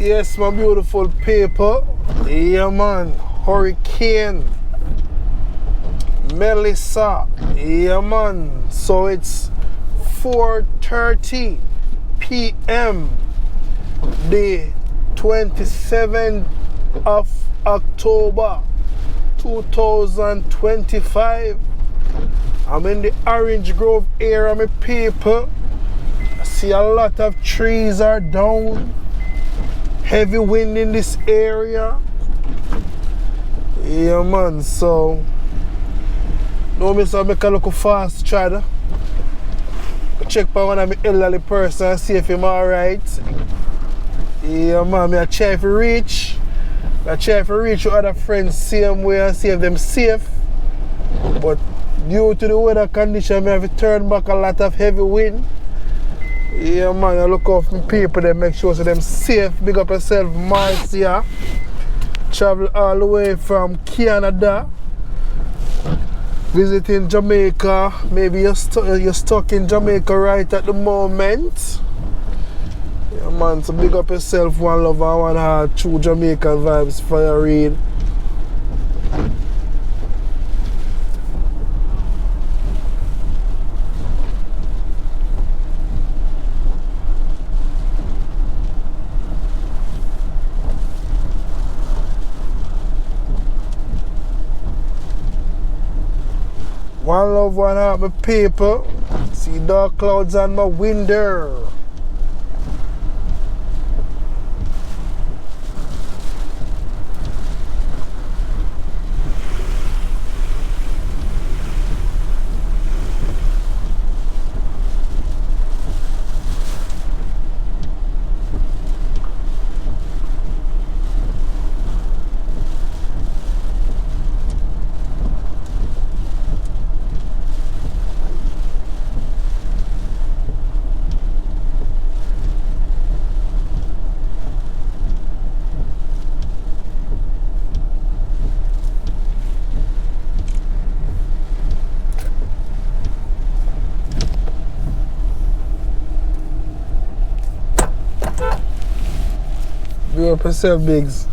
Yes, my beautiful people. Yeah, man. Hurricane Melissa. Yeah, man. So it's 4:30 p.m. the 27th of October 2025. I'm in the Orange Grove area, my people. I see a lot of trees are down. Heavy wind in this area. Yeah, man. So, no, I make a look fast, try check for one of my elderly person and see if I'm alright. Yeah, man. I try to reach. I try to reach with other friends same way and see if them safe. But due to the weather condition, I have to turn back a lot of heavy wind. Yeah, man, I look out for people, they make sure so them safe. Big up yourself, Marcia. Travel all the way from Canada. Visiting Jamaica. Maybe you're stuck in Jamaica right at the moment. Yeah, man, so big up yourself, one love and one heart, true Jamaican vibes for your read. One love, one heart, my people. See dark clouds on my window. Big up yourself, Biggs.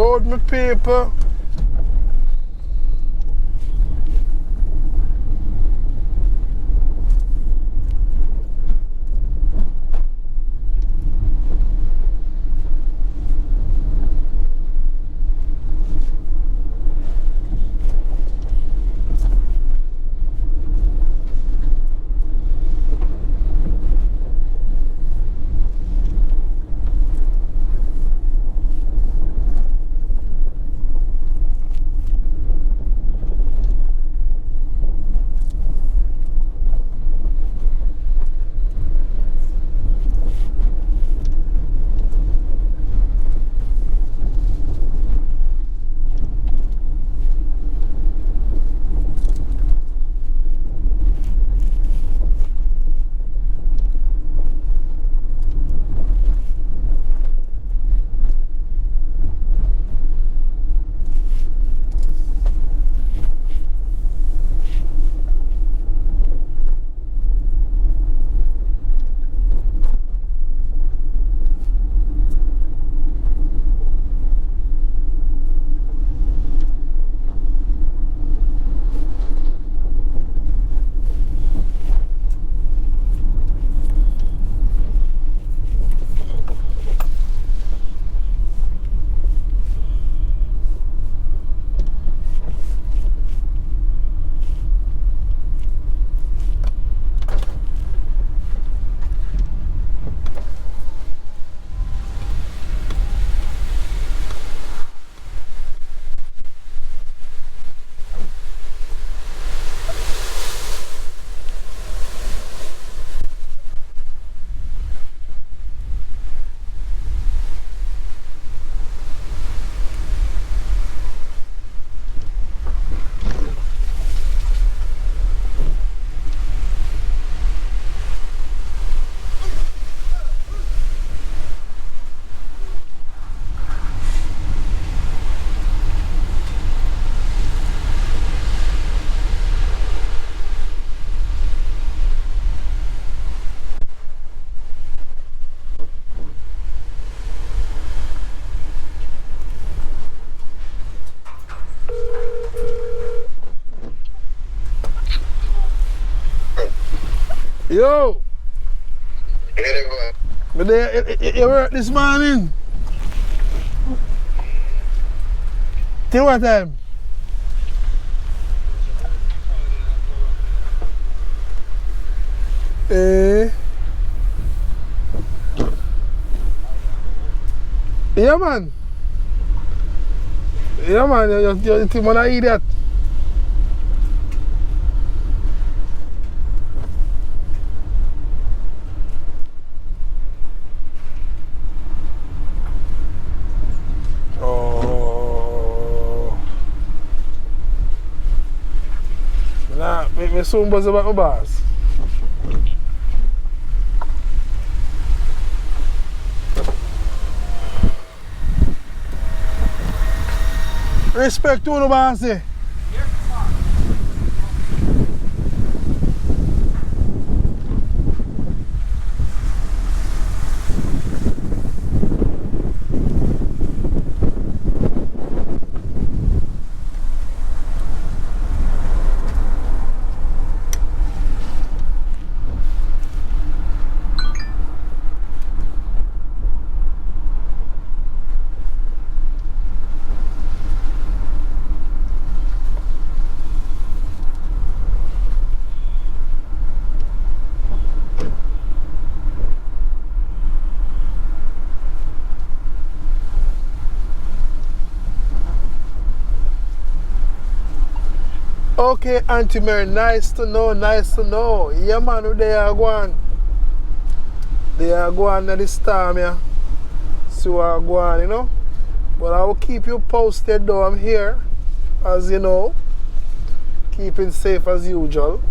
road, my people. Yo! But you work this morning? Till what time? Yeah man. Yeah man, you think I'm an idiot. Make me soon buzz about my boss. Respect to the boss. Eh? Okay, Auntie Mary, nice to know, nice to know. Yeah, man, they are going. They are going at this time, yeah. See what are going, you know. But I will keep you posted, though. I'm here, as you know, keeping safe as usual.